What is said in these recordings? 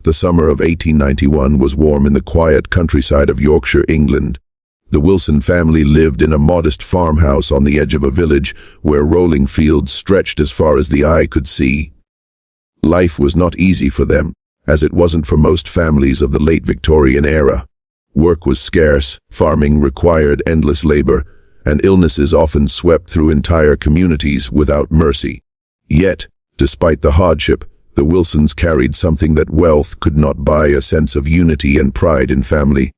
The summer of 1891 was warm in the quiet countryside of Yorkshire, England. The Wilson family lived in a modest farmhouse on the edge of a village where rolling fields stretched as far as the eye could see. Life was not easy for them, as it wasn't for most families of the late Victorian era. Work was scarce, farming required endless labor, and illnesses often swept through entire communities without mercy. Yet, despite the hardship, the Wilsons carried something that wealth could not buy: a sense of unity and pride in family.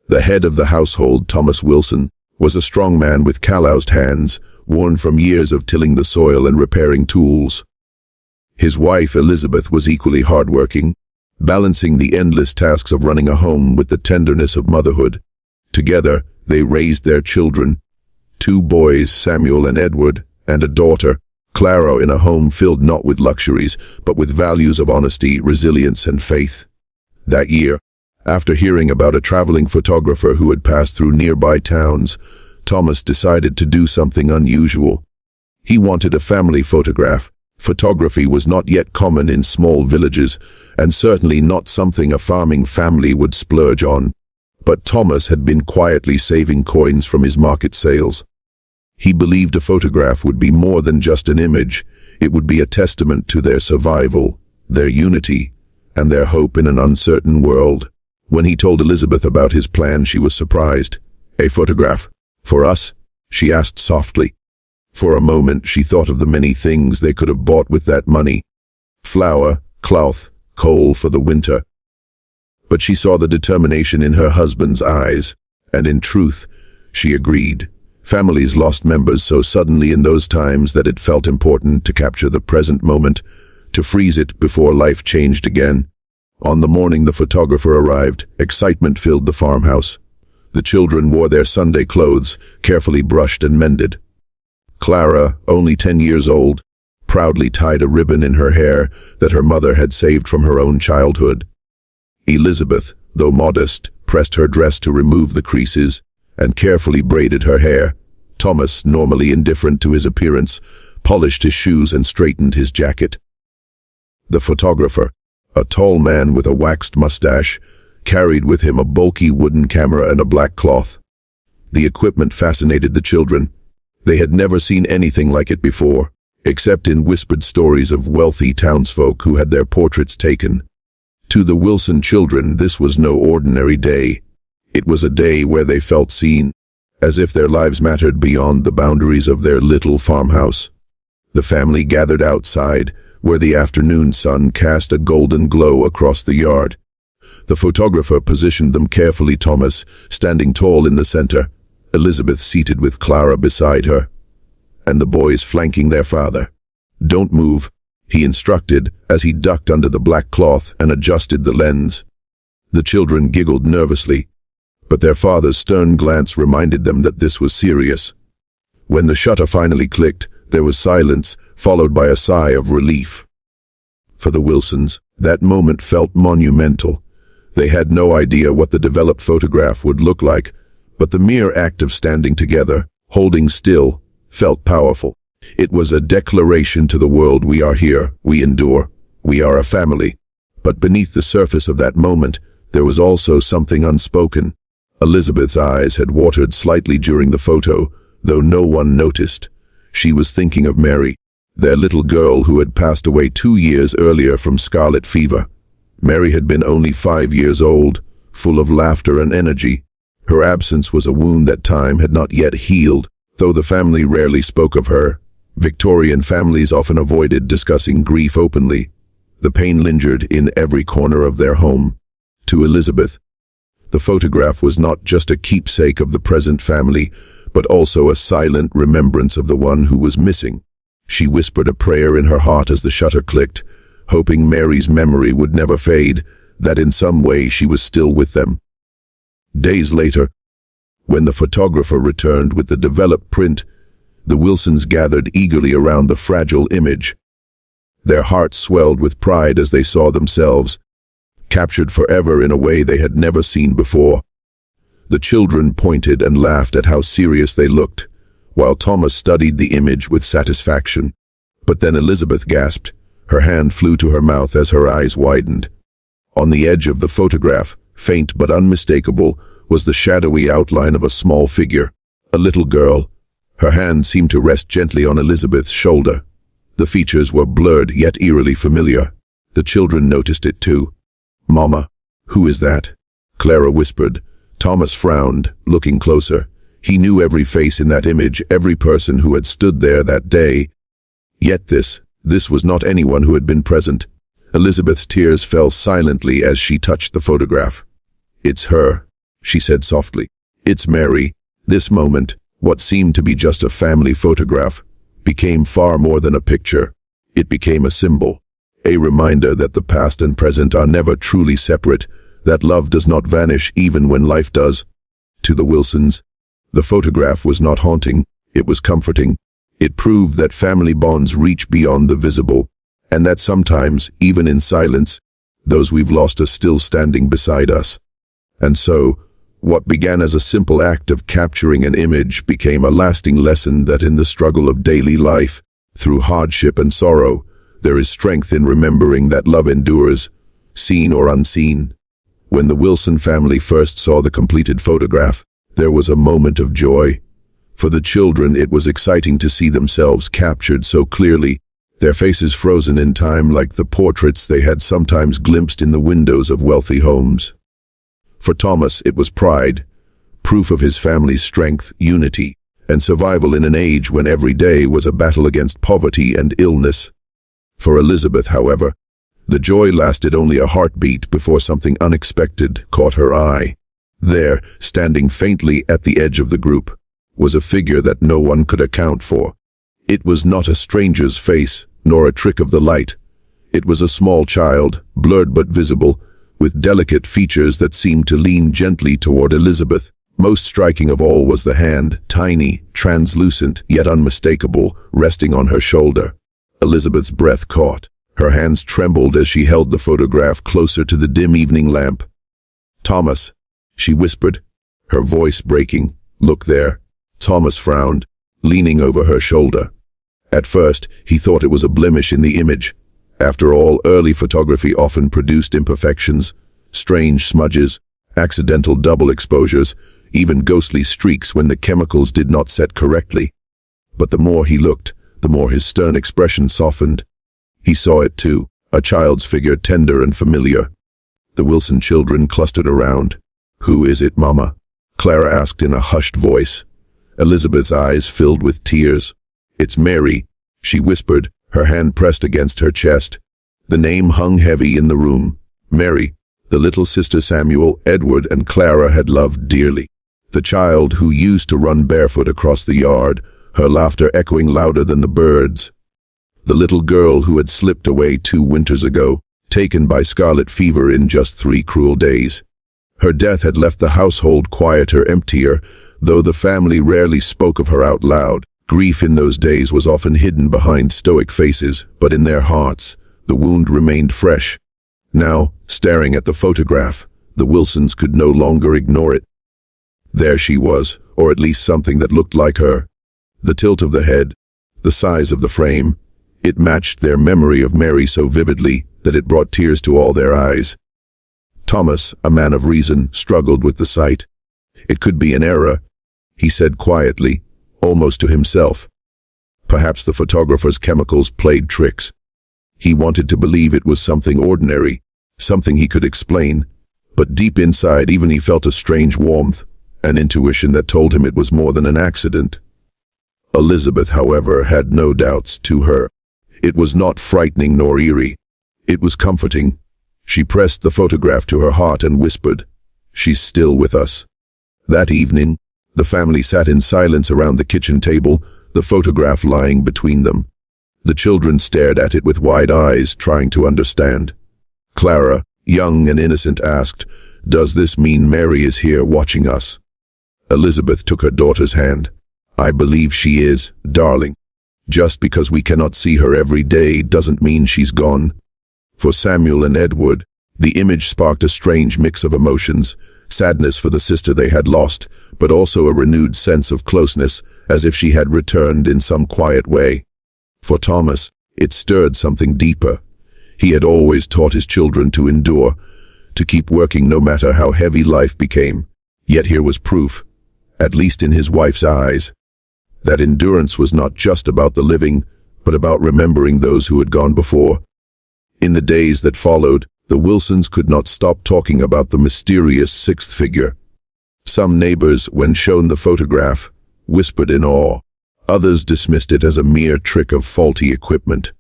The head of the household, Thomas Wilson, was a strong man with calloused hands, worn from years of tilling the soil and repairing tools. His wife, Elizabeth, was equally hardworking, balancing the endless tasks of running a home with the tenderness of motherhood. Together, they raised their children, 2 boys, Samuel and Edward, and a daughter, Clara, in a home filled not with luxuries, but with values of honesty, resilience, and faith. That year, after hearing about a traveling photographer who had passed through nearby towns, Thomas decided to do something unusual. He wanted a family photograph. Photography was not yet common in small villages, and certainly not something a farming family would splurge on. But Thomas had been quietly saving coins from his market sales. He believed a photograph would be more than just an image. It would be a testament to their survival, their unity, and their hope in an uncertain world. When he told Elizabeth about his plan, she was surprised. "A photograph? For us?" she asked softly. For a moment, she thought of the many things they could have bought with that money: flour, cloth, coal for the winter. But she saw the determination in her husband's eyes, and in truth, she agreed. Families lost members so suddenly in those times that it felt important to capture the present moment, to freeze it before life changed again. On the morning the photographer arrived, excitement filled the farmhouse. The children wore their Sunday clothes, carefully brushed and mended. Clara, only 10 years old, proudly tied a ribbon in her hair that her mother had saved from her own childhood. Elizabeth, though modest, pressed her dress to remove the creases and carefully braided her hair. Thomas, normally indifferent to his appearance, polished his shoes and straightened his jacket. The photographer, a tall man with a waxed mustache, carried with him a bulky wooden camera and a black cloth. The equipment fascinated the children. They had never seen anything like it before, except in whispered stories of wealthy townsfolk who had their portraits taken. To the Wilson children, this was no ordinary day. It was a day where they felt seen, as if their lives mattered beyond the boundaries of their little farmhouse. The family gathered outside, where the afternoon sun cast a golden glow across the yard. The photographer positioned them carefully, Thomas standing tall in the center, Elizabeth seated with Clara beside her, and the boys flanking their father. "Don't move," he instructed as he ducked under the black cloth and adjusted the lens. The children giggled nervously, but their father's stern glance reminded them that this was serious. When the shutter finally clicked, there was silence, followed by a sigh of relief. For the Wilsons, that moment felt monumental. They had no idea what the developed photograph would look like, but the mere act of standing together, holding still, felt powerful. It was a declaration to the world: we are here, we endure, we are a family. But beneath the surface of that moment, there was also something unspoken. Elizabeth's eyes had watered slightly during the photo, though no one noticed. She was thinking of Mary, their little girl who had passed away 2 years earlier from scarlet fever. Mary had been only 5 years old, full of laughter and energy. Her absence was a wound that time had not yet healed, though the family rarely spoke of her. Victorian families often avoided discussing grief openly. The pain lingered in every corner of their home. To Elizabeth, the photograph was not just a keepsake of the present family, but also a silent remembrance of the one who was missing. She whispered a prayer in her heart as the shutter clicked, hoping Mary's memory would never fade, that in some way she was still with them. Days later, when the photographer returned with the developed print, the Wilsons gathered eagerly around the fragile image. Their hearts swelled with pride as they saw themselves, captured forever in a way they had never seen before. The children pointed and laughed at how serious they looked, while Thomas studied the image with satisfaction. But then Elizabeth gasped. Her hand flew to her mouth as her eyes widened. On the edge of the photograph, faint but unmistakable, was the shadowy outline of a small figure, a little girl. Her hand seemed to rest gently on Elizabeth's shoulder. The features were blurred yet eerily familiar. The children noticed it too. "Mama, who is that?" Clara whispered. Thomas frowned, looking closer. He knew every face in that image, every person who had stood there that day. Yet this was not anyone who had been present. Elizabeth's tears fell silently as she touched the photograph. "It's her," she said softly. "It's Mary." This moment, what seemed to be just a family photograph, became far more than a picture. It became a symbol, a reminder that the past and present are never truly separate, that love does not vanish even when life does. To the Wilsons, the photograph was not haunting, it was comforting. It proved that family bonds reach beyond the visible, and that sometimes, even in silence, those we've lost are still standing beside us. And so, what began as a simple act of capturing an image became a lasting lesson that in the struggle of daily life, through hardship and sorrow, there is strength in remembering that love endures, seen or unseen. When the Wilson family first saw the completed photograph, there was a moment of joy. For the children, it was exciting to see themselves captured so clearly, their faces frozen in time like the portraits they had sometimes glimpsed in the windows of wealthy homes. For Thomas, it was pride, proof of his family's strength, unity, and survival in an age when every day was a battle against poverty and illness. For Elizabeth, however, the joy lasted only a heartbeat before something unexpected caught her eye. There, standing faintly at the edge of the group, was a figure that no one could account for. It was not a stranger's face, nor a trick of the light. It was a small child, blurred but visible, with delicate features that seemed to lean gently toward Elizabeth. Most striking of all was the hand, tiny, translucent, yet unmistakable, resting on her shoulder. Elizabeth's breath caught. Her hands trembled as she held the photograph closer to the dim evening lamp. "Thomas," she whispered, her voice breaking. "Look there." Thomas frowned, leaning over her shoulder. At first, he thought it was a blemish in the image. After all, early photography often produced imperfections, strange smudges, accidental double exposures, even ghostly streaks when the chemicals did not set correctly. But the more he looked, the more his stern expression softened. He saw it too, a child's figure, tender and familiar. The Wilson children clustered around. "Who is it, Mama?" Clara asked in a hushed voice. Elizabeth's eyes filled with tears. "It's Mary," she whispered, her hand pressed against her chest. The name hung heavy in the room. Mary, the little sister Samuel, Edward, and Clara had loved dearly. The child who used to run barefoot across the yard, her laughter echoing louder than the birds. The little girl who had slipped away 2 winters ago, taken by scarlet fever in just 3 cruel days. Her death had left the household quieter, emptier, though the family rarely spoke of her out loud. Grief in those days was often hidden behind stoic faces, but in their hearts, the wound remained fresh. Now, staring at the photograph, the Wilsons could no longer ignore it. There she was, or at least something that looked like her. The tilt of the head, the size of the frame, it matched their memory of Mary so vividly that it brought tears to all their eyes. Thomas, a man of reason, struggled with the sight. "It could be an error," he said quietly, almost to himself. Perhaps the photographer's chemicals played tricks. He wanted to believe it was something ordinary, something he could explain, but deep inside even he felt a strange warmth, an intuition that told him it was more than an accident. Elizabeth, however, had no doubts. To her, it was not frightening nor eerie. It was comforting. She pressed the photograph to her heart and whispered, "She's still with us." That evening, the family sat in silence around the kitchen table, the photograph lying between them. The children stared at it with wide eyes, trying to understand. Clara, young and innocent, asked, "Does this mean Mary is here watching us?" Elizabeth took her daughter's hand. "I believe she is, darling. Just because we cannot see her every day doesn't mean she's gone." For Samuel and Edward, the image sparked a strange mix of emotions, sadness for the sister they had lost, but also a renewed sense of closeness, as if she had returned in some quiet way. For Thomas, it stirred something deeper. He had always taught his children to endure, to keep working no matter how heavy life became. Yet here was proof, at least in his wife's eyes, that endurance was not just about the living, but about remembering those who had gone before. In the days that followed, the Wilsons could not stop talking about the mysterious sixth figure. Some neighbors, when shown the photograph, whispered in awe. Others dismissed it as a mere trick of faulty equipment.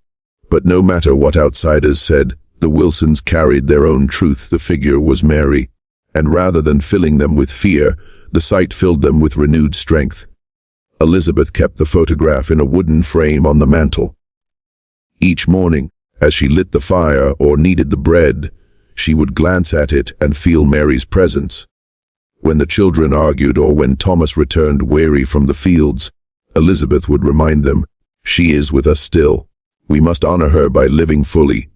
But no matter what outsiders said, the Wilsons carried their own truth. The figure was Mary, and rather than filling them with fear, the sight filled them with renewed strength. Elizabeth kept the photograph in a wooden frame on the mantel. Each morning, as she lit the fire or kneaded the bread, she would glance at it and feel Mary's presence. When the children argued or when Thomas returned weary from the fields, Elizabeth would remind them, "She is with us still. We must honor her by living fully."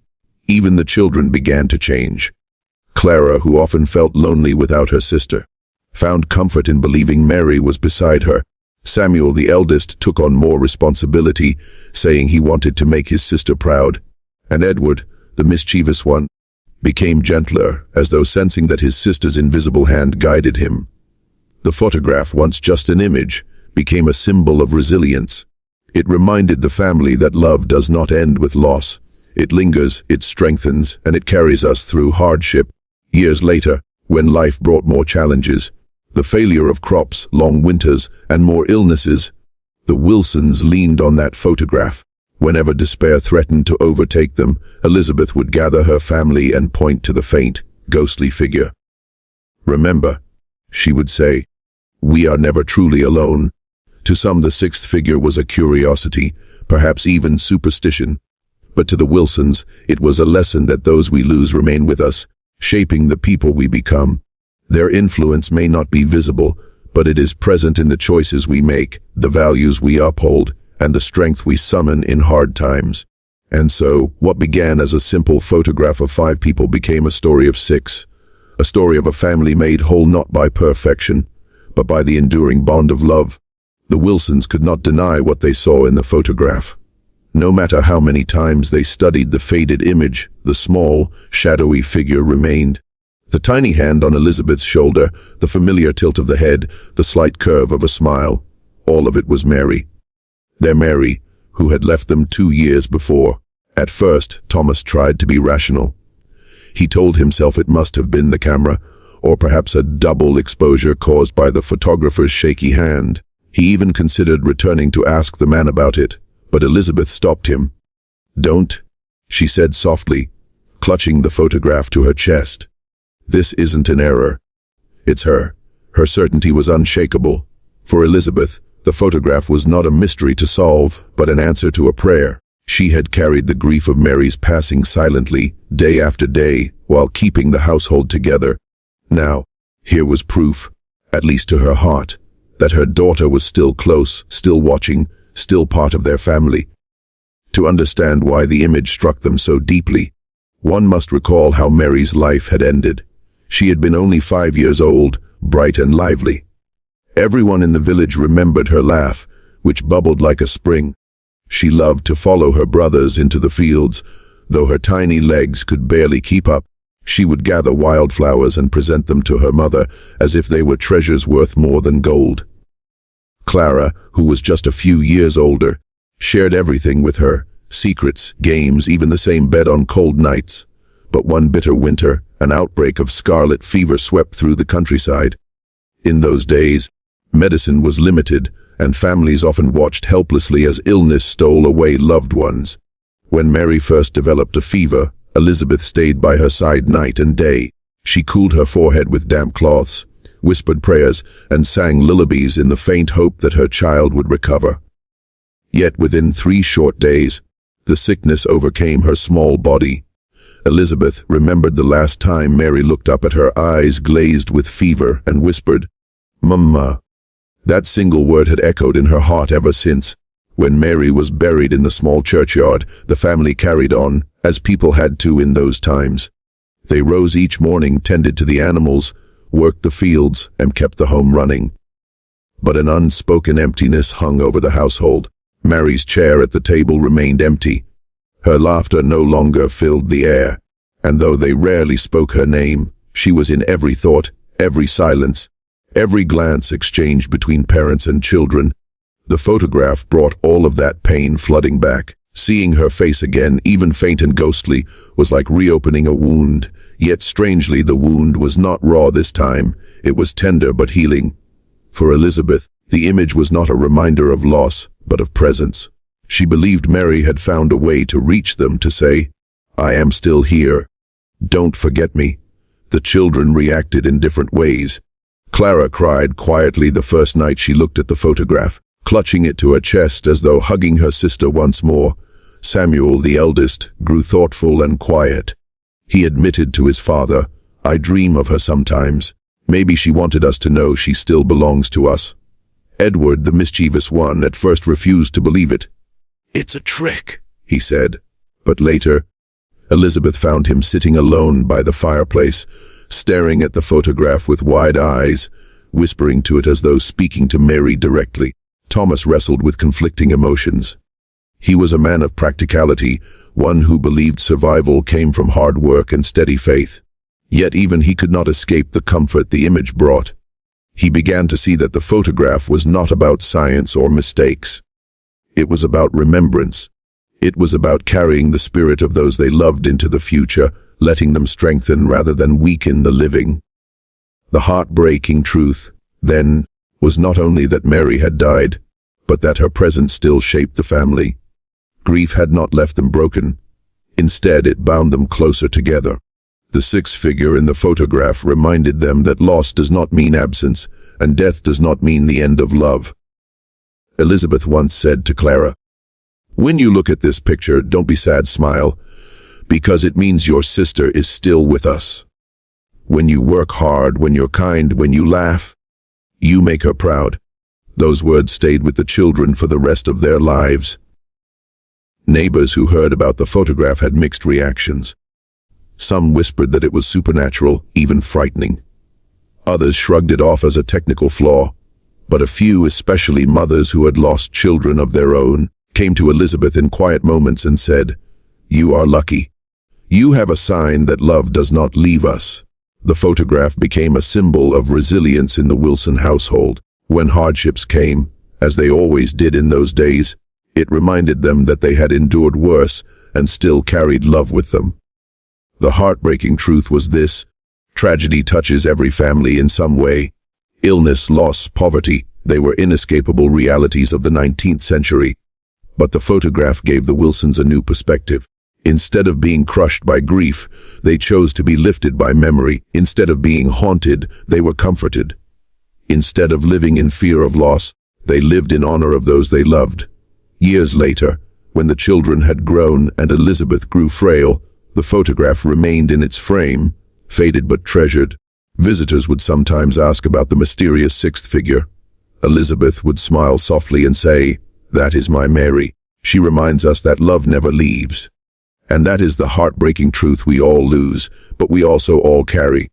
Even the children began to change. Clara, who often felt lonely without her sister, found comfort in believing Mary was beside her. Samuel, the eldest, took on more responsibility, saying he wanted to make his sister proud. And Edward, the mischievous one, became gentler, as though sensing that his sister's invisible hand guided him. The photograph, once just an image, became a symbol of resilience. It reminded the family that love does not end with loss. It lingers, it strengthens, and it carries us through hardship. Years later, when life brought more challenges, the failure of crops, long winters, and more illnesses, the Wilsons leaned on that photograph. Whenever despair threatened to overtake them, Elizabeth would gather her family and point to the faint, ghostly figure. "Remember," she would say, "we are never truly alone." To some, the sixth figure was a curiosity, perhaps even superstition. But to the Wilsons, it was a lesson that those we lose remain with us, shaping the people we become. Their influence may not be visible, but it is present in the choices we make, the values we uphold, and the strength we summon in hard times. And so, what began as a simple photograph of 5 people became a story of 6, a story of a family made whole not by perfection, but by the enduring bond of love. The Wilsons could not deny what they saw in the photograph. No matter how many times they studied the faded image, the small, shadowy figure remained. The tiny hand on Elizabeth's shoulder, the familiar tilt of the head, the slight curve of a smile, all of it was Mary. Their Mary, who had left them 2 years before. At first, Thomas tried to be rational. He told himself it must have been the camera, or perhaps a double exposure caused by the photographer's shaky hand. He even considered returning to ask the man about it, but Elizabeth stopped him. "Don't," she said softly, clutching the photograph to her chest. "This isn't an error. It's her." Her certainty was unshakable. For Elizabeth, the photograph was not a mystery to solve, but an answer to a prayer. She had carried the grief of Mary's passing silently, day after day, while keeping the household together. Now, here was proof, at least to her heart, that her daughter was still close, still watching, still part of their family. To understand why the image struck them so deeply, one must recall how Mary's life had ended. She had been only 5 years old, bright and lively. Everyone in the village remembered her laugh, which bubbled like a spring. She loved to follow her brothers into the fields, though her tiny legs could barely keep up. She would gather wildflowers and present them to her mother as if they were treasures worth more than gold. Clara, who was just a few years older, shared everything with her, secrets, games, even the same bed on cold nights. But one bitter winter, an outbreak of scarlet fever swept through the countryside. In those days, medicine was limited, and families often watched helplessly as illness stole away loved ones. When Mary first developed a fever, Elizabeth stayed by her side night and day. She cooled her forehead with damp cloths, whispered prayers, and sang lullabies in the faint hope that her child would recover. Yet within 3 short days, the sickness overcame her small body. Elizabeth remembered the last time Mary looked up at her, eyes glazed with fever, and whispered, "Mama." That single word had echoed in her heart ever since. When Mary was buried in the small churchyard, the family carried on, as people had to in those times. They rose each morning, tended to the animals, worked the fields, and kept the home running. But an unspoken emptiness hung over the household. Mary's chair at the table remained empty. Her laughter no longer filled the air, and though they rarely spoke her name, She was in every thought, every silence, every glance exchanged between parents and children. The photograph brought all of that pain flooding back. Seeing her face again, even faint and ghostly, was like reopening a wound. Yet strangely, the wound was not raw this time. It was tender but healing. For Elizabeth, the image was not a reminder of loss, but of presence. She believed Mary had found a way to reach them, to say, "I am still here. Don't forget me." The children reacted in different ways. Clara cried quietly the first night she looked at the photograph, clutching it to her chest as though hugging her sister once more. Samuel, the eldest, grew thoughtful and quiet. He admitted to his father, "I dream of her sometimes. Maybe she wanted us to know she still belongs to us." Edward, the mischievous one, at first refused to believe it. "It's a trick," he said. But later, Elizabeth found him sitting alone by the fireplace, staring at the photograph with wide eyes, whispering to it as though speaking to Mary directly. Thomas wrestled with conflicting emotions. He was a man of practicality, one who believed survival came from hard work and steady faith. Yet even he could not escape the comfort the image brought. He began to see that the photograph was not about science or mistakes. It was about remembrance. It was about carrying the spirit of those they loved into the future, letting them strengthen rather than weaken the living. The heartbreaking truth, then, was not only that Mary had died, but that her presence still shaped the family. Grief had not left them broken. Instead, it bound them closer together. The sixth figure in the photograph reminded them that loss does not mean absence, and death does not mean the end of love. Elizabeth once said to Clara, "When you look at this picture, don't be sad, smile, because it means your sister is still with us. When you work hard, when you're kind, when you laugh, you make her proud." Those words stayed with the children for the rest of their lives. Neighbors who heard about the photograph had mixed reactions. Some whispered that it was supernatural, even frightening. Others shrugged it off as a technical flaw. But a few, especially mothers who had lost children of their own, came to Elizabeth in quiet moments and said, "You are lucky. You have a sign that love does not leave us." The photograph became a symbol of resilience in the Wilson household. When hardships came, as they always did in those days, it reminded them that they had endured worse and still carried love with them. The heartbreaking truth was this: tragedy touches every family in some way. Illness, loss, poverty, they were inescapable realities of the 19th century. But the photograph gave the Wilsons a new perspective. Instead of being crushed by grief, they chose to be lifted by memory. Instead of being haunted, they were comforted. Instead of living in fear of loss, they lived in honor of those they loved. Years later, when the children had grown and Elizabeth grew frail, the photograph remained in its frame, faded but treasured. Visitors would sometimes ask about the mysterious sixth figure. Elizabeth would smile softly and say, "That is my Mary. She reminds us that love never leaves." And that is the heartbreaking truth we all lose, but we also all carry.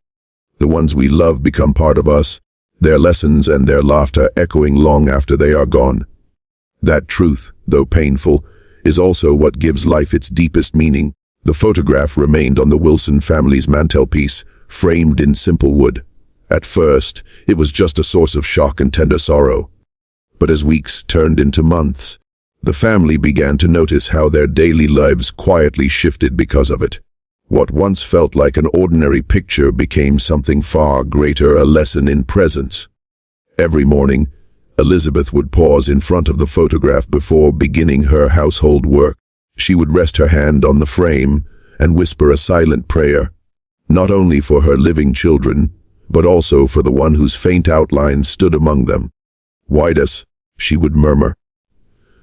The ones we love become part of us, their lessons and their laughter echoing long after they are gone. That truth, though painful, is also what gives life its deepest meaning. The photograph remained on the Wilson family's mantelpiece, framed in simple wood. At first, it was just a source of shock and tender sorrow. But as weeks turned into months, the family began to notice how their daily lives quietly shifted because of it. What once felt like an ordinary picture became something far greater, a lesson in presence. Every morning, Elizabeth would pause in front of the photograph before beginning her household work. She would rest her hand on the frame and whisper a silent prayer, not only for her living children, but also for the one whose faint outline stood among them. "Widas," she would murmur.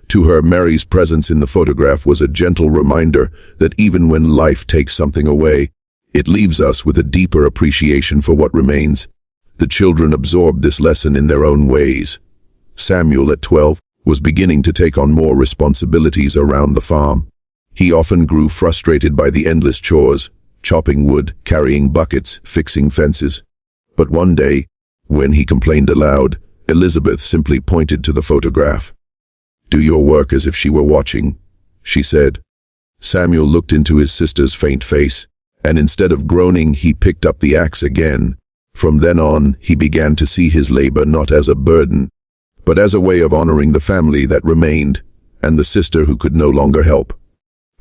To her, Mary's presence in the photograph was a gentle reminder that even when life takes something away, it leaves us with a deeper appreciation for what remains. The children absorbed this lesson in their own ways. Samuel, at 12, was beginning to take on more responsibilities around the farm. He often grew frustrated by the endless chores, chopping wood, carrying buckets, fixing fences. But one day, when he complained aloud, Elizabeth simply pointed to the photograph. "Do your work as if she were watching," she said. Samuel looked into his sister's faint face, And instead of groaning, he picked up the axe again. From then on, he began to see his labor not as a burden, but as a way of honoring the family that remained, and the sister who could no longer help.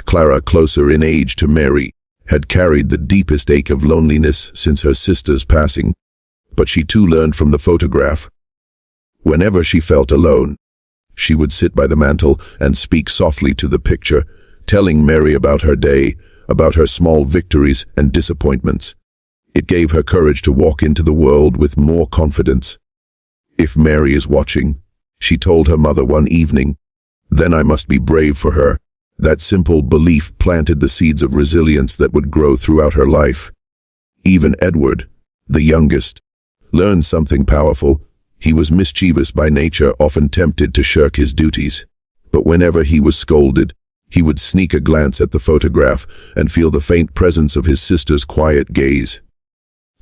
Clara, closer in age to Mary, had carried the deepest ache of loneliness since her sister's passing, but she too learned from the photograph. Whenever she felt alone, she would sit by the mantel and speak softly to the picture, telling Mary about her day, about her small victories and disappointments. It gave her courage to walk into the world with more confidence. "If Mary is watching," she told her mother one evening, "then I must be brave for her." That simple belief planted the seeds of resilience that would grow throughout her life. Even Edward, the youngest, learned something powerful. He was mischievous by nature, often tempted to shirk his duties. But whenever he was scolded, he would sneak a glance at the photograph and feel the faint presence of his sister's quiet gaze.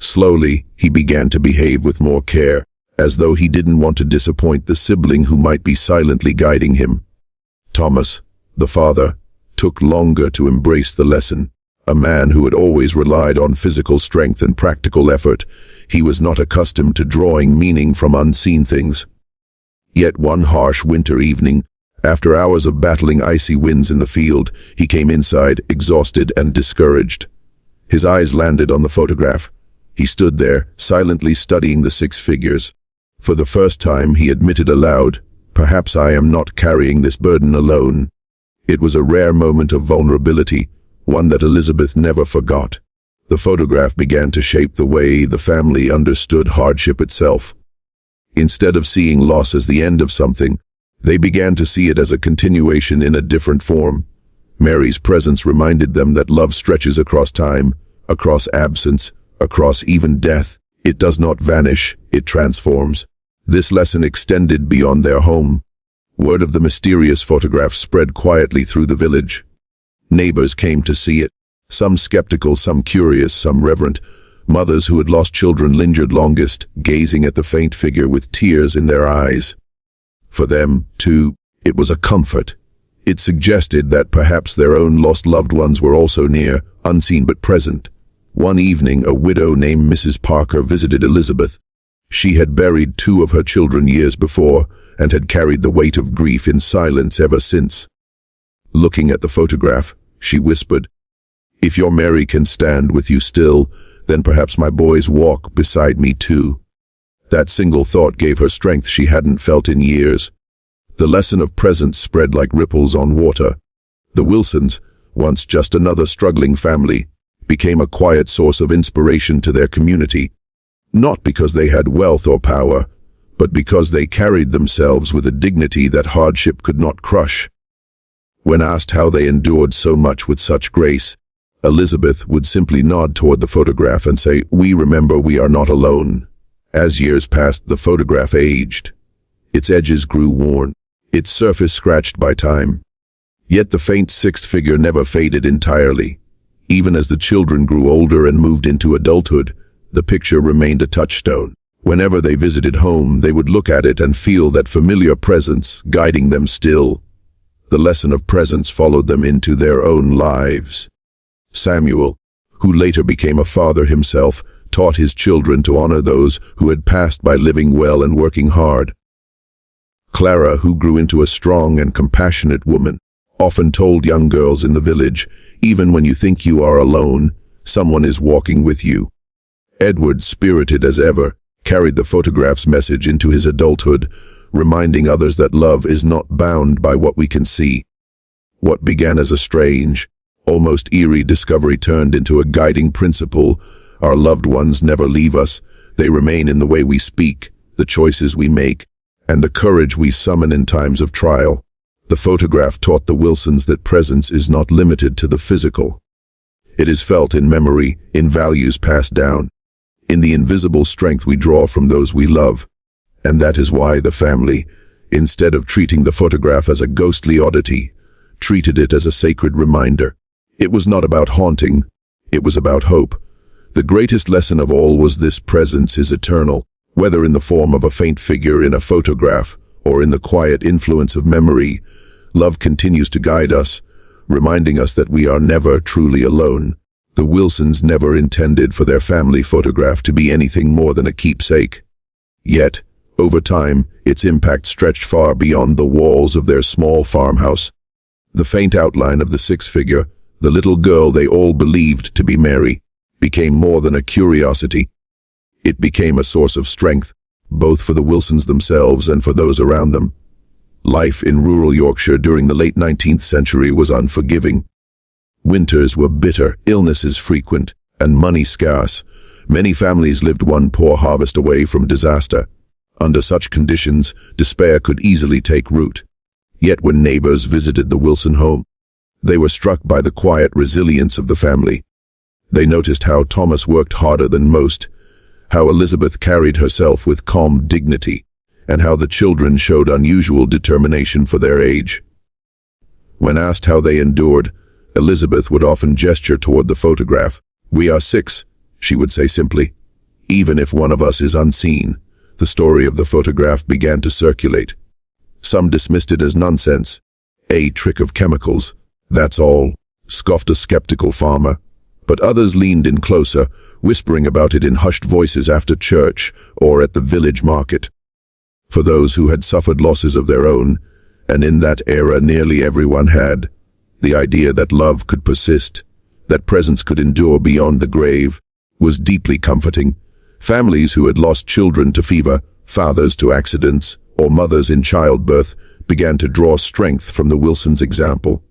Slowly, he began to behave with more care, as though he didn't want to disappoint the sibling who might be silently guiding him. Thomas, the father, took longer to embrace the lesson. A man who had always relied on physical strength and practical effort, he was not accustomed to drawing meaning from unseen things. Yet one harsh winter evening, after hours of battling icy winds in the field, he came inside, exhausted and discouraged. His eyes landed on the photograph. He stood there, silently studying the 6 figures. For the first time, he admitted aloud, "Perhaps I am not carrying this burden alone." It was a rare moment of vulnerability, one that Elizabeth never forgot. The photograph began to shape the way the family understood hardship itself. Instead of seeing loss as the end of something, they began to see it as a continuation in a different form. Mary's presence reminded them that love stretches across time, across absence, across even death. It does not vanish, it transforms. This lesson extended beyond their home. Word of the mysterious photograph spread quietly through the village. Neighbors came to see it, some skeptical, some curious, some reverent. Mothers who had lost children lingered longest, gazing at the faint figure with tears in their eyes. For them, too, it was a comfort. It suggested that perhaps their own lost loved ones were also near, unseen but present. One evening, a widow named Mrs. Parker visited Elizabeth. She had buried 2 of her children years before, and had carried the weight of grief in silence ever since. Looking at the photograph, she whispered, "If your Mary can stand with you still, then perhaps my boys walk beside me too." That single thought gave her strength she hadn't felt in years. The lesson of presence spread like ripples on water. The Wilsons, once just another struggling family, became a quiet source of inspiration to their community, not because they had wealth or power, but because they carried themselves with a dignity that hardship could not crush. When asked how they endured so much with such grace, Elizabeth would simply nod toward the photograph and say, "We remember we are not alone." As years passed, the photograph aged. Its edges grew worn, its surface scratched by time. Yet the faint 6th figure never faded entirely. Even as the children grew older and moved into adulthood, the picture remained a touchstone. Whenever they visited home, they would look at it and feel that familiar presence guiding them still. The lesson of presence followed them into their own lives. Samuel, who later became a father himself, taught his children to honor those who had passed by living well and working hard. Clara, who grew into a strong and compassionate woman, often told young girls in the village, "Even when you think you are alone, someone is walking with you." Edward, spirited as ever, carried the photograph's message into his adulthood, reminding others that love is not bound by what we can see. What began as a strange, almost eerie discovery turned into a guiding principle. Our loved ones never leave us. They remain in the way we speak, the choices we make, and the courage we summon in times of trial. The photograph taught the Wilsons that presence is not limited to the physical. It is felt in memory, in values passed down, in the invisible strength we draw from those we love. And that is why the family, instead of treating the photograph as a ghostly oddity, treated it as a sacred reminder. It was not about haunting, it was about hope. The greatest lesson of all was this: presence is eternal, whether in the form of a faint figure in a photograph or in the quiet influence of memory. Love continues to guide us, reminding us that we are never truly alone. The Wilsons never intended for their family photograph to be anything more than a keepsake. Yet, over time, its impact stretched far beyond the walls of their small farmhouse. The faint outline of the six-figure, the little girl they all believed to be Mary, became more than a curiosity. It became a source of strength, both for the Wilsons themselves and for those around them. Life in rural Yorkshire during the late 19th century was unforgiving. Winters were bitter, illnesses frequent, and money scarce. Many families lived one poor harvest away from disaster. Under such conditions, despair could easily take root. Yet when neighbors visited the Wilson home, they were struck by the quiet resilience of the family. They noticed how Thomas worked harder than most, how Elizabeth carried herself with calm dignity, and how the children showed unusual determination for their age. When asked how they endured, Elizabeth would often gesture toward the photograph. "We are six," she would say simply. "Even if one of us is unseen." The story of the photograph began to circulate. Some dismissed it as nonsense. "A trick of chemicals, that's all," scoffed a skeptical farmer. But others leaned in closer, whispering about it in hushed voices after church or at the village market. For those who had suffered losses of their own, and in that era nearly everyone had, the idea that love could persist, that presence could endure beyond the grave, was deeply comforting. Families who had lost children to fever, fathers to accidents, or mothers in childbirth began to draw strength from the Wilsons' example.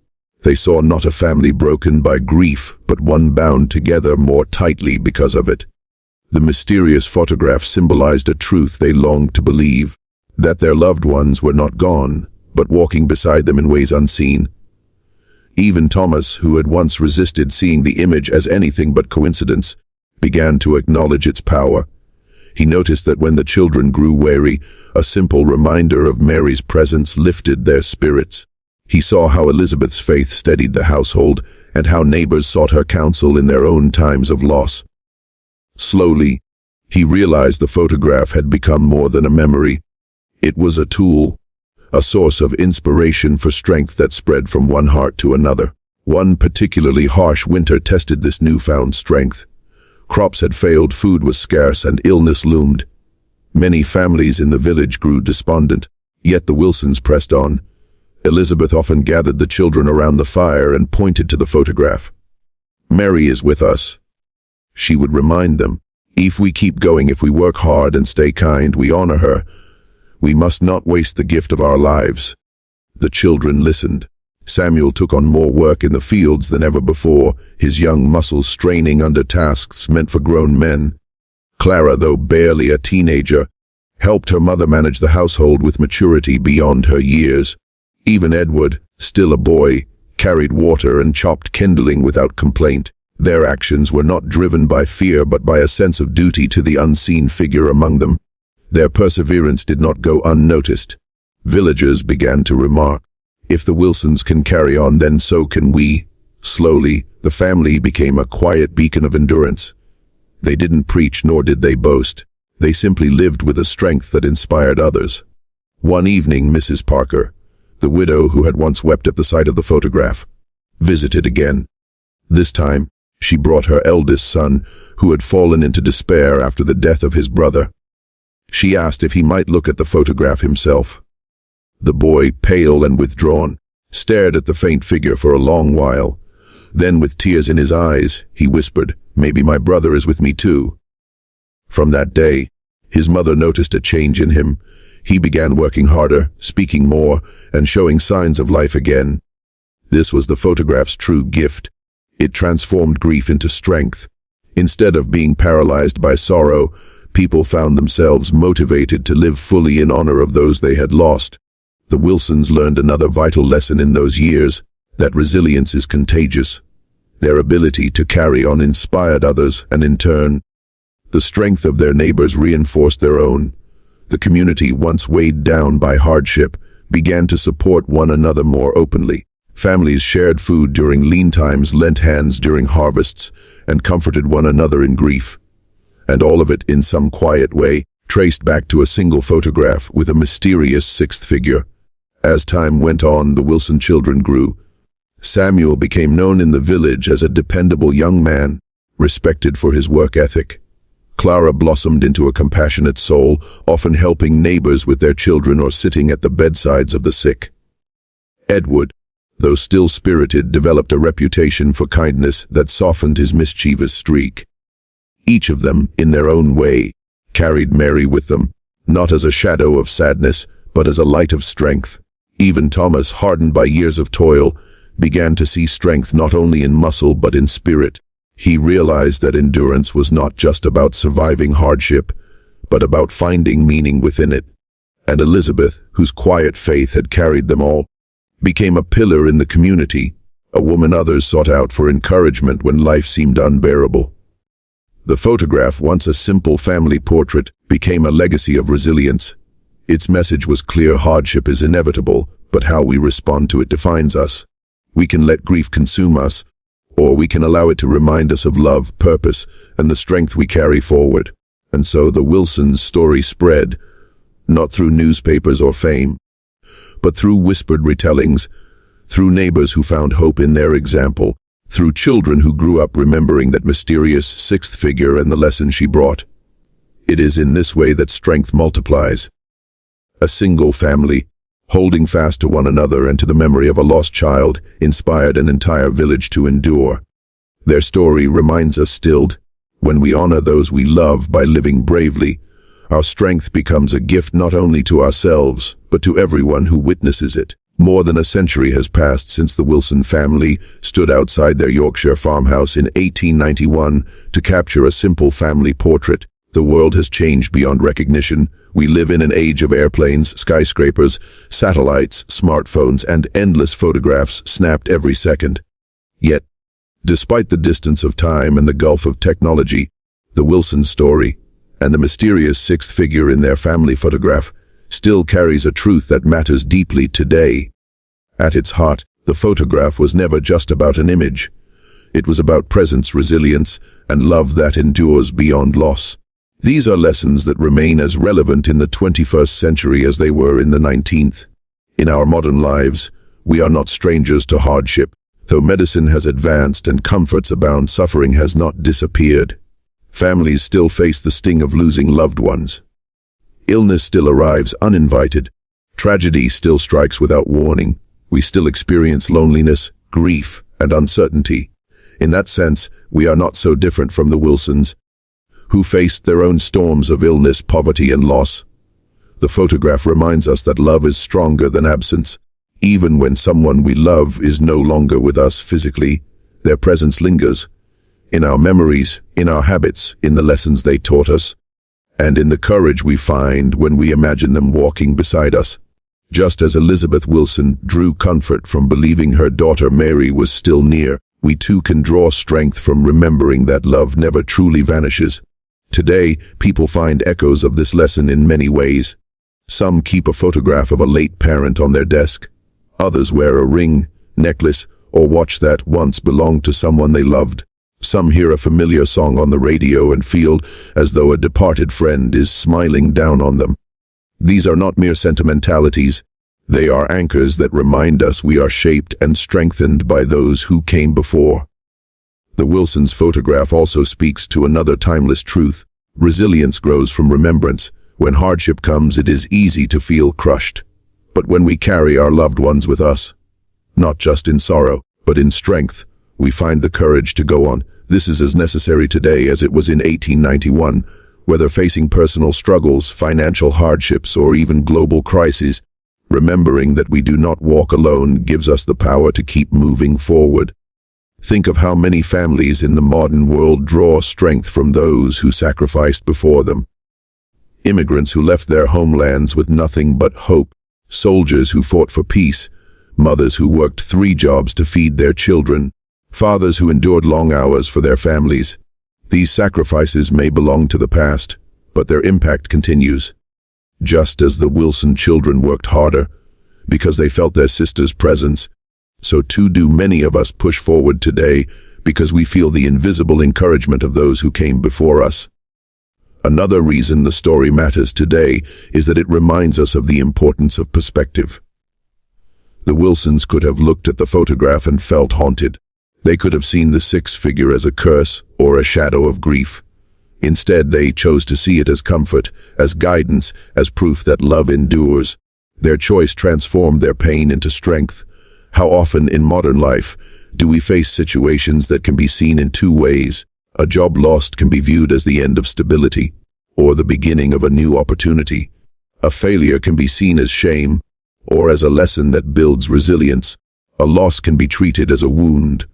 They saw not a family broken by grief, but one bound together more tightly because of it. The mysterious photograph symbolized a truth they longed to believe, that their loved ones were not gone, but walking beside them in ways unseen. Even Thomas, who had once resisted seeing the image as anything but coincidence, began to acknowledge its power. He noticed that when the children grew wary, a simple reminder of Mary's presence lifted their spirits. He saw how Elizabeth's faith steadied the household, and how neighbors sought her counsel in their own times of loss. Slowly, he realized the photograph had become more than a memory. It was a tool, a source of inspiration for strength that spread from one heart to another. One particularly harsh winter tested this newfound strength. Crops had failed, food was scarce, and illness loomed. Many families in the village grew despondent, yet the Wilsons pressed on. Elizabeth often gathered the children around the fire and pointed to the photograph. "Mary is with us," she would remind them. "If we keep going, if we work hard and stay kind, we honor her. We must not waste the gift of our lives." The children listened. Samuel took on more work in the fields than ever before, his young muscles straining under tasks meant for grown men. Clara, though barely a teenager, helped her mother manage the household with maturity beyond her years. Even Edward, still a boy, carried water and chopped kindling without complaint. Their actions were not driven by fear but by a sense of duty to the unseen figure among them. Their perseverance did not go unnoticed. Villagers began to remark, "If the Wilsons can carry on, then so can we." Slowly, the family became a quiet beacon of endurance. They didn't preach nor did they boast. They simply lived with a strength that inspired others. One evening, Mrs. Parker, the widow who had once wept at the sight of the photograph, visited again. This time, she brought her eldest son, who had fallen into despair after the death of his brother. She asked if he might look at the photograph himself. The boy, pale and withdrawn, stared at the faint figure for a long while. Then, with tears in his eyes, he whispered, "Maybe my brother is with me too." From that day, his mother noticed a change in him. He began working harder, speaking more, and showing signs of life again. This was the photograph's true gift. It transformed grief into strength. Instead of being paralyzed by sorrow, people found themselves motivated to live fully in honor of those they had lost. The Wilsons learned another vital lesson in those years, that resilience is contagious. Their ability to carry on inspired others, and in turn, the strength of their neighbors reinforced their own. The community, once weighed down by hardship, began to support one another more openly. Families shared food during lean times, lent hands during harvests, and comforted one another in grief. And all of it in some quiet way, traced back to a single photograph with a mysterious sixth figure. As time went on, the Wilson children grew. Samuel became known in the village as a dependable young man, respected for his work ethic. Clara blossomed into a compassionate soul, often helping neighbors with their children or sitting at the bedsides of the sick. Edward, though still spirited, developed a reputation for kindness that softened his mischievous streak. Each of them, in their own way, carried Mary with them, not as a shadow of sadness, but as a light of strength. Even Thomas, hardened by years of toil, began to see strength not only in muscle but in spirit. He realized that endurance was not just about surviving hardship, but about finding meaning within it. And Elizabeth, whose quiet faith had carried them all, became a pillar in the community, a woman others sought out for encouragement when life seemed unbearable. The photograph, once a simple family portrait, became a legacy of resilience. Its message was clear: hardship is inevitable, but how we respond to it defines us. We can let grief consume us, or we can allow it to remind us of love, purpose, and the strength we carry forward. And so the Wilsons' story spread, not through newspapers or fame, but through whispered retellings, through neighbors who found hope in their example, through children who grew up remembering that mysterious sixth figure and the lesson she brought. It is in this way that strength multiplies. A single family, holding fast to one another and to the memory of a lost child, inspired an entire village to endure. Their story reminds us still, when we honor those we love by living bravely, our strength becomes a gift not only to ourselves, but to everyone who witnesses it. More than a century has passed since the Wilson family stood outside their Yorkshire farmhouse in 1891 to capture a simple family portrait. The world has changed beyond recognition. We live in an age of airplanes, skyscrapers, satellites, smartphones, and endless photographs snapped every second. Yet, despite the distance of time and the gulf of technology, the Wilson story, and the mysterious sixth figure in their family photograph, still carries a truth that matters deeply today. At its heart, the photograph was never just about an image. It was about presence, resilience, and love that endures beyond loss. These are lessons that remain as relevant in the 21st century as they were in the 19th. In our modern lives, we are not strangers to hardship. Though medicine has advanced and comforts abound, suffering has not disappeared. Families still face the sting of losing loved ones. Illness still arrives uninvited. Tragedy still strikes without warning. We still experience loneliness, grief, and uncertainty. In that sense, we are not so different from the Wilsons, who faced their own storms of illness, poverty, and loss. The photograph reminds us that love is stronger than absence. Even when someone we love is no longer with us physically, their presence lingers. In our memories, in our habits, in the lessons they taught us, and in the courage we find when we imagine them walking beside us. Just as Elizabeth Wilson drew comfort from believing her daughter Mary was still near, we too can draw strength from remembering that love never truly vanishes. Today, people find echoes of this lesson in many ways. Some keep a photograph of a late parent on their desk. Others wear a ring, necklace, or watch that once belonged to someone they loved. Some hear a familiar song on the radio and feel as though a departed friend is smiling down on them. These are not mere sentimentalities. They are anchors that remind us we are shaped and strengthened by those who came before. The Wilsons' photograph also speaks to another timeless truth. Resilience grows from remembrance. When hardship comes, it is easy to feel crushed. But when we carry our loved ones with us, not just in sorrow, but in strength, we find the courage to go on. This is as necessary today as it was in 1891. Whether facing personal struggles, financial hardships, or even global crises, remembering that we do not walk alone gives us the power to keep moving forward. Think of how many families in the modern world draw strength from those who sacrificed before them. Immigrants who left their homelands with nothing but hope, soldiers who fought for peace, mothers who worked 3 jobs to feed their children, fathers who endured long hours for their families. These sacrifices may belong to the past, but their impact continues. Just as the Wilson children worked harder because they felt their sister's presence, so too do many of us push forward today because we feel the invisible encouragement of those who came before us. Another reason the story matters today is that it reminds us of the importance of perspective. The Wilsons could have looked at the photograph and felt haunted. They could have seen the sixth figure as a curse or a shadow of grief. Instead, they chose to see it as comfort, as guidance, as proof that love endures. Their choice transformed their pain into strength. How often in modern life do we face situations that can be seen in two ways? A job lost can be viewed as the end of stability, or the beginning of a new opportunity. A failure can be seen as shame, or as a lesson that builds resilience. A loss can be treated as a wound,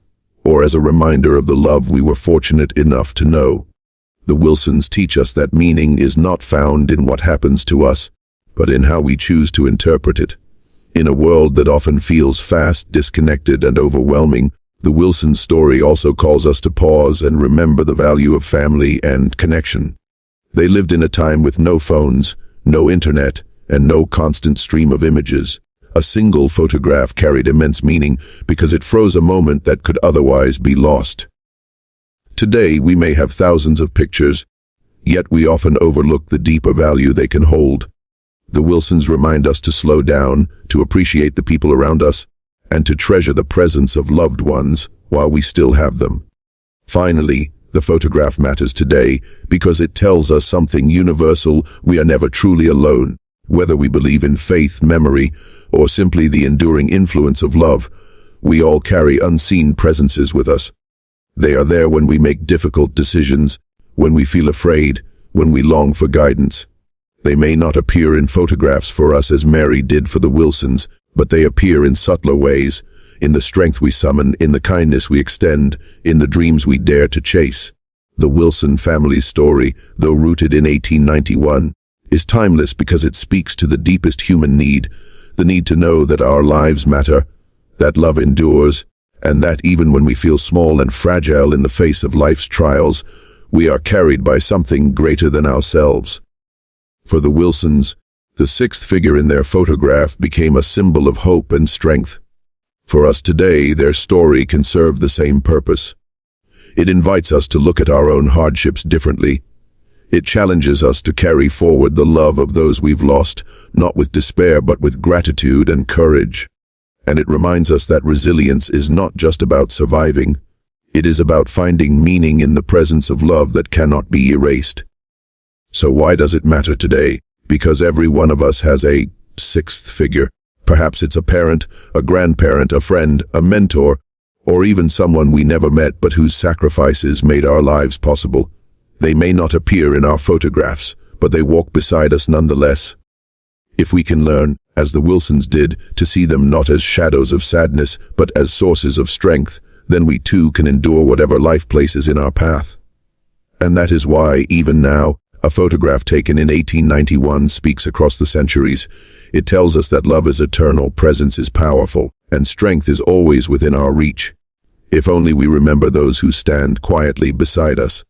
or as a reminder of the love we were fortunate enough to know. The Wilsons teach us that meaning is not found in what happens to us, but in how we choose to interpret it. In a world that often feels fast, disconnected, and overwhelming, the Wilson story also calls us to pause and remember the value of family and connection. They lived in a time with no phones, no internet, and no constant stream of images. A single photograph carried immense meaning because it froze a moment that could otherwise be lost. Today, we may have thousands of pictures, yet we often overlook the deeper value they can hold. The Wilsons remind us to slow down, to appreciate the people around us, and to treasure the presence of loved ones while we still have them. Finally, the photograph matters today because it tells us something universal: we are never truly alone. Whether we believe in faith, memory, or simply the enduring influence of love, we all carry unseen presences with us. They are there when we make difficult decisions, when we feel afraid, when we long for guidance. They may not appear in photographs for us as Mary did for the Wilsons, but they appear in subtler ways, in the strength we summon, in the kindness we extend, in the dreams we dare to chase. The Wilson family's story, though rooted in 1891, is timeless because it speaks to the deepest human need, the need to know that our lives matter, that love endures, and that even when we feel small and fragile in the face of life's trials, we are carried by something greater than ourselves. For the Wilsons, the sixth figure in their photograph became a symbol of hope and strength. For us today, their story can serve the same purpose. It invites us to look at our own hardships differently. It challenges us to carry forward the love of those we've lost, not with despair but with gratitude and courage. And it reminds us that resilience is not just about surviving. It is about finding meaning in the presence of love that cannot be erased. So why does it matter today? Because every one of us has a sixth figure. Perhaps it's a parent, a grandparent, a friend, a mentor, or even someone we never met but whose sacrifices made our lives possible. They may not appear in our photographs, but they walk beside us nonetheless. If we can learn, as the Wilsons did, to see them not as shadows of sadness, but as sources of strength, then we too can endure whatever life places in our path. And that is why, even now, a photograph taken in 1891 speaks across the centuries. It tells us that love is eternal, presence is powerful, and strength is always within our reach. If only we remember those who stand quietly beside us.